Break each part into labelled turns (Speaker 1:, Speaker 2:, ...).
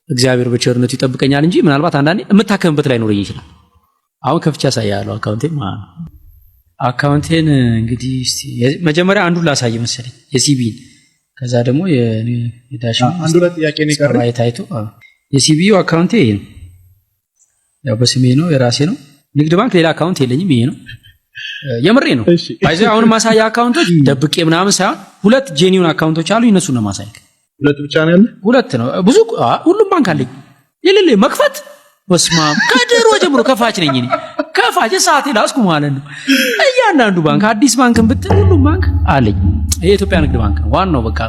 Speaker 1: እግዚአብሔር በቸርነቱ ይጠብቀኛል እንጂ ምናልባት አንዳንዴ የምታከምበት ላይ ኖር ይችላል። አሁን ከፍቻ ሳያለው አካውንቴን እንግዲህ እስቲ መጀመሪያ አንዱን ላሳይ መሰለኝ የሲቢን ከዛ ደግሞ የዳሽን
Speaker 2: አንዱ ለጥያቄ ነው ይቀርባል
Speaker 1: ታይቶ የሲቢዩ አካውንቴ ይሄ ነው። ያው በስሜ ነው የራሴ ነው። ንግድ ባንክ ሌላ አካውንት የለኝም ይሄ ነው። የምሬ ነው። ባይዘ አሁን ማሳያ አካውንቶች ደብቄ ምናምን ሳይሆን ሁለት ጄኒውን አካውንቶች አሉ እነሱ ነው ማሳየክ።
Speaker 2: ሁለት ብቻ ነው ያለ?
Speaker 1: ሁለት ነው። ብዙ ሁሉም ባንክ አለኝ። የሌለ መክፈት ወስማም ከድሮ ጀምሮ ከፋች ነኝ እኔ። ከፋች ሰዓት ይላስኩ ማለት ነው። እያንዳንዱ ባንክ አዲስ ባንክን ብትል ሁሉም ባንክ አለኝ። የኢትዮጵያ ንግድ ባንክ ነው ዋናው በቃ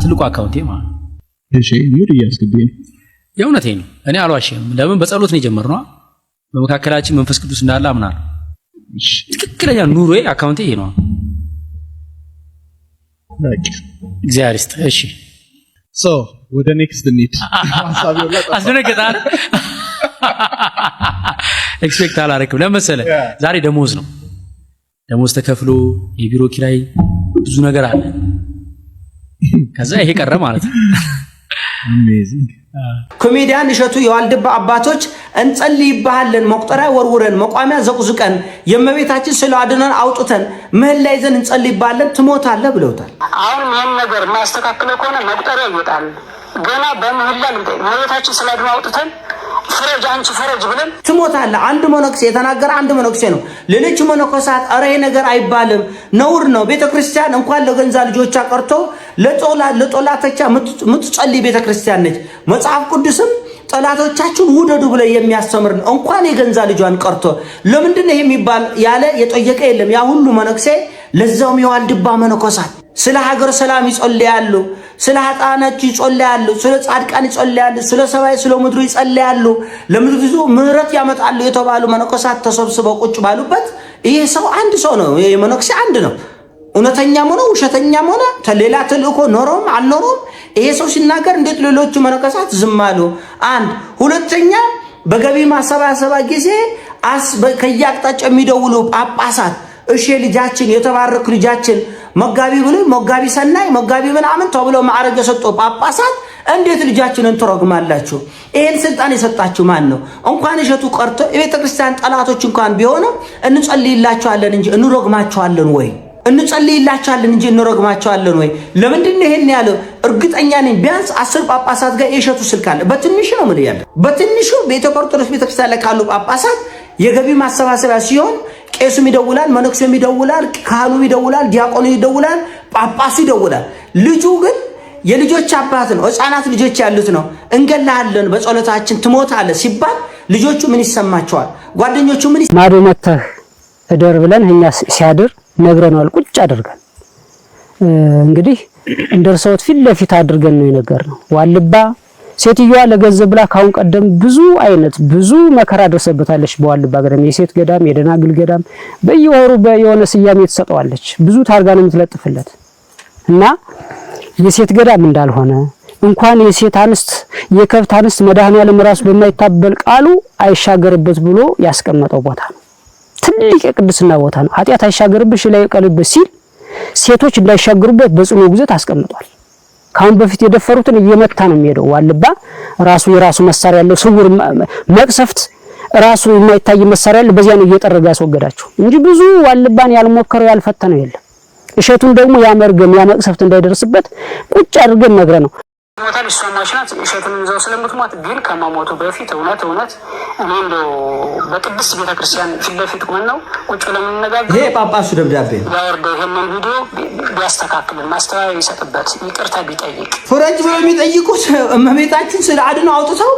Speaker 1: ትልቁ አካውንቴ ማለት ነው።
Speaker 2: እሺ ሙድ ያስገበኝ
Speaker 1: የእውነቴ ነው። እኔ አልዋሽም። ለምን በጸሎት ነው የጀመርነው። በመካከላችን መንፈስ ቅዱስ እንዳለ አምናለሁ። ትክክለኛ ኑሮዬ አካውንቴ ይሄ ነው። እግዚአብሔር ይስጥ። እሺ
Speaker 2: ወደ ኔክስት ኒድ
Speaker 1: አስደነገጣል። ኤክስፔክት አላረክም ለመሰለ ዛሬ ደሞዝ ነው። ደሞዝ ተከፍሎ የቢሮ ኪራይ ብዙ ነገር አለ። ከዛ ይሄ ቀረ ማለት ነው።
Speaker 2: አሜዚንግ
Speaker 3: ኮሜዲያን እሸቱ የዋልድባ አባቶች እንጸልይብሃለን መቁጠሪያ ወርውረን መቋሚያ ዘቁዝቀን የእመቤታችን ስለ አድነን አውጥተን ምህላ ይዘን እንጸልይብሃለን ትሞታለህ ብለውታል።
Speaker 4: አሁን ይሄን ነገር ማስተካከለው ከሆነ መቁጠሪያ ይወጣል። ገና በምህላ እመቤታችን ስለ አድነን አውጥተን ፍረጅ አንቺ ፍረጅ ብለን
Speaker 3: ትሞታለህ። አንድ መነኩሴ የተናገረ አንድ መነኩሴ ነው። ሌሎች መነኮሳት አረ ይሄ ነገር አይባልም ነውር ነው። ቤተክርስቲያን እንኳን ለገንዛ ልጆቿ ቀርቶ ለጦላቶቿ ምትጸልይ ቤተክርስቲያን ነች። መጽሐፍ ቅዱስም ጠላቶቻችሁን ውደዱ ብለ የሚያስተምር ነው። እንኳን የገንዛ ልጇን ቀርቶ ለምንድን ነው የሚባል ያለ የጠየቀ የለም። ያ ሁሉ መነኩሴ ለዛውም የዋልድባ መነኮሳት ስለ ሀገር ሰላም ይጸልያሉ፣ ስለ ኃጣናት ይጸልያሉ፣ ስለ ጻድቃን ይጸልያሉ፣ ስለ ሰማይ ስለ ምድሩ ይጸልያሉ፣ ለምድሩ ምህረት ያመጣሉ የተባሉ መነኮሳት ተሰብስበው ቁጭ ባሉበት ይሄ ሰው አንድ ሰው ነው። ይሄ መነኩሴ አንድ ነው። እውነተኛም ሆነ ውሸተኛም ሆነ ተሌላ ተልእኮ ኖሮም አልኖሮም ይሄ ሰው ሲናገር እንዴት ሌሎቹ መነኮሳት ዝም አሉ? አንድ ሁለተኛ በገቢ ማሰባሰባ ጊዜ ከያቅጣጫ የሚደውሉ ጳጳሳት እሺ ልጃችን የተባረክ ልጃችን መጋቢ ብሎ መጋቢ ሰናይ መጋቢ ምናምን ተብሎ ማዕረግ የሰጡ ጳጳሳት እንዴት ልጃችንን ትረግማላችሁ? ይሄን ስልጣን የሰጣችሁ ማን ነው? እንኳን እሸቱ ቀርቶ የቤተክርስቲያን ጠላቶች እንኳን ቢሆኑ እንጸልይላቸዋለን እንጂ እንረግማቸዋለን ወይ? እንጸልይላቸዋለን እንጂ እንረግማቸዋለን ወይ? ለምንድን ነው ይሄን ያለው? እርግጠኛ ነኝ ቢያንስ 10 ጳጳሳት ጋር የእሸቱ ስልክ አለ። በትንሹ ነው ማለት ያለው። በትንሹ በኢትዮጵያ ኦርቶዶክስ ቤተክርስቲያን ላይ ካሉ ጳጳሳት የገቢ ማሰባሰቢያ ሲሆን ቄሱም ይደውላል፣ መነኩሴም ይደውላል፣ ካህኑም ይደውላል፣ ዲያቆኑ ይደውላል፣ ጳጳሱ ይደውላል። ልጁ ግን የልጆች አባት ነው። ህፃናት ልጆች ያሉት ነው። እንገላለን በጸሎታችን ትሞታለህ ሲባል ልጆቹ ምን ይሰማቸዋል? ጓደኞቹ ምን
Speaker 5: ማዶ መተህ እደር ብለን እኛ ሲያድር ነግረናል። ቁጭ አድርገን እንግዲህ እንደርሰውት ፊት ለፊት አድርገን ነው የነገርነው። ዋልባ ሴትዮዋ ለገንዘብ ብላ ካሁን ቀደም ብዙ መከራ ደርሰበታለች። በዋልባ ገዳም የሴት ገዳም የደናግል ገዳም በየወሩ በየሆነ ስያሜ ተሰጠዋለች። ብዙ ታርጋ ነው የምትለጥፍለት እና የሴት ገዳም እንዳልሆነ እንኳን የሴት አንስት የከብት አንስት መድኃኔዓለም ራሱ በማይታበል ቃሉ አይሻገርበት ብሎ ያስቀመጠው ቦታ ነው። ትልቅ የቅድስና ቦታ ነው። ኃጢአት አይሻገርብሽ ላይ ቀልብሽ ሲል ሴቶች እንዳይሻገሩበት በጽኑ ግዘት አስቀምጧል። ካሁን በፊት የደፈሩትን እየመታ ነው የሚሄደው። ዋልባ የራሱ መሳሪያ ያለው ስውር መቅሰፍት ራሱ የማይታይ መሳሪያ ያለው በዚያ ነው እየጠረገ ያስወገዳቸው እንጂ ብዙ ዋልባን ያልሞከረው ያልፈተነው የለም። እሸቱን ደግሞ ያመርገም ያመቅሰፍት እንዳይደርስበት ቁጭ አድርገን ነግረ ነው
Speaker 4: ሞታል ሱማሽናት እሸቱን ይዘው ስለምትሞት ግን ከመሞቱ በፊት እውነት እኔ እንደው በቅድስት ቤተክርስቲያን ፊት ለፊት ቆመው ቁጭ ለምንነጋገር
Speaker 3: ይሄ ጳጳሱ ደብዳቤ
Speaker 4: ያወርደው ይሄንን ቪዲዮ ቢያስተካክል ማስተዋወቅ ይሰጥበት ይቅርታ ቢጠይቅ
Speaker 3: ፍረጅ ብለው የሚጠይቁት እመቤታችን ስለ አድነው አውጥተው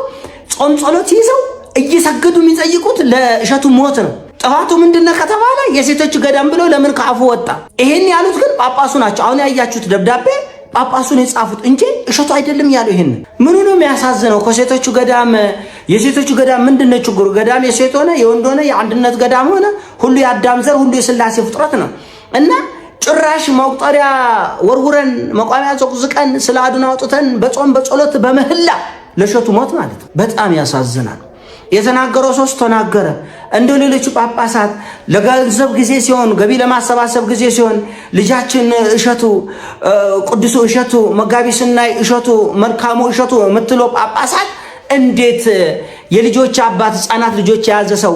Speaker 3: ጾም ጸሎት ይዘው እየሰገዱ የሚጠይቁት ለእሸቱ ሞት ነው። ጥፋቱ ምንድነው ከተባለ የሴቶች ገዳም ብለው ለምን ካፉ ወጣ? ይሄን ያሉት ግን ጳጳሱ ናቸው። አሁን ያያችሁት ደብዳቤ ጳጳሱን የጻፉት እንጂ እሸቱ አይደለም ያለው። ይሄን ምን ነው የሚያሳዝነው? ከሴቶቹ ገዳም የሴቶቹ ገዳም ምንድነው ችግሩ? ገዳም የሴት ሆነ የወንድ ሆነ የአንድነት ገዳም ሆነ ሁሉ የአዳም ዘር ሁሉ የሥላሴ ፍጥረት ነው እና ጭራሽ መቁጠሪያ ወርውረን መቋሚያ ዘቁዝቀን ስለ አድነው አውጥተን በጾም በጸሎት በመህላ ለእሸቱ ሞት ማለት በጣም ያሳዝናል። የተናገረው ሶስት ተናገረ። እንደ ሌሎቹ ጳጳሳት ለገንዘብ ጊዜ ሲሆን ገቢ ለማሰባሰብ ጊዜ ሲሆን ልጃችን እሸቱ ቅዱሱ እሸቱ መጋቢ ስናይ እሸቱ መልካሙ እሸቱ የምትለው ጳጳሳት እንዴት የልጆች አባት ህፃናት ልጆች የያዘ ሰው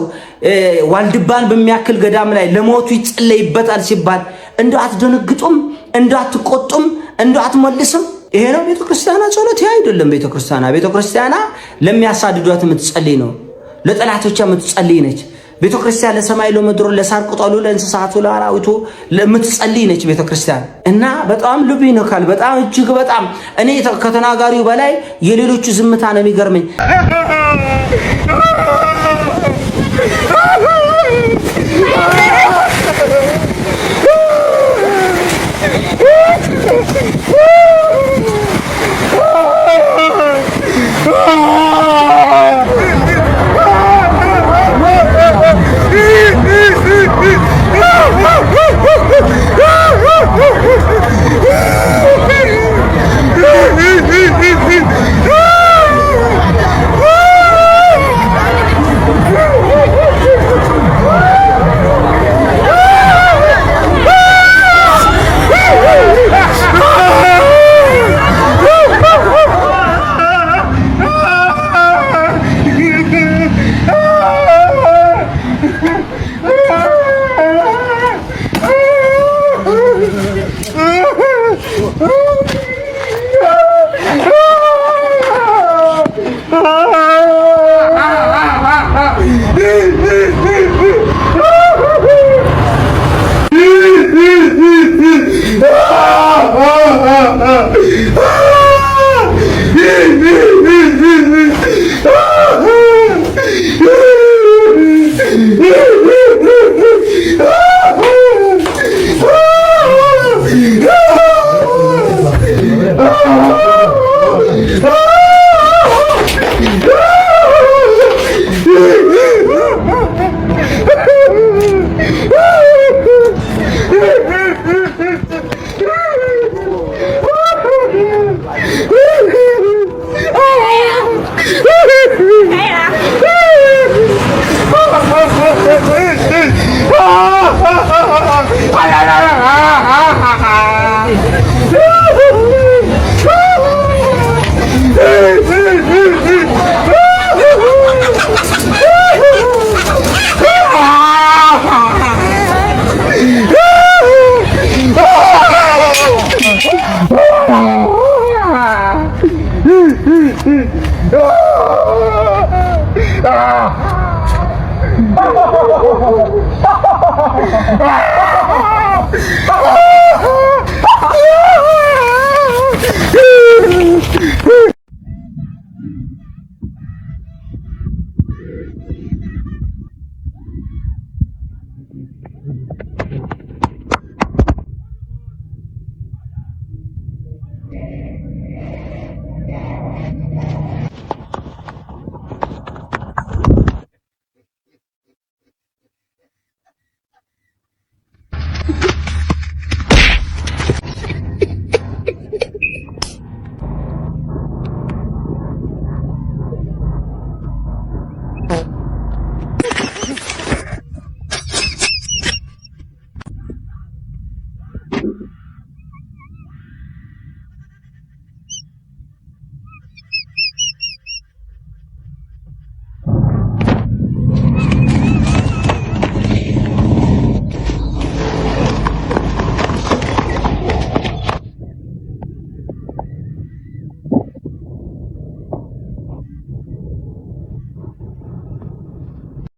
Speaker 3: ዋልድባን በሚያክል ገዳም ላይ ለሞቱ ይጸለይበታል ሲባል እንደ አትደነግጡም? እንደ አትቆጡም? እንደ አትመልስም? ይሄ ነው ቤተክርስቲያና ጸሎት። ይሄ አይደለም ቤተክርስቲያና ለሚያሳድዷት የምትጸልይ ነው። ለጠላቶቿ የምትጸልይ ነች። ቤተክርስቲያን ለሰማይ ለምድር ለሳር ቅጠሉ ለእንስሳቱ ለአራዊቱ ለምትጸልይ ነች ቤተክርስቲያን። እና በጣም ልብ ይነካል። በጣም እጅግ በጣም እኔ ከተናጋሪው በላይ የሌሎቹ ዝምታ ነው የሚገርመኝ።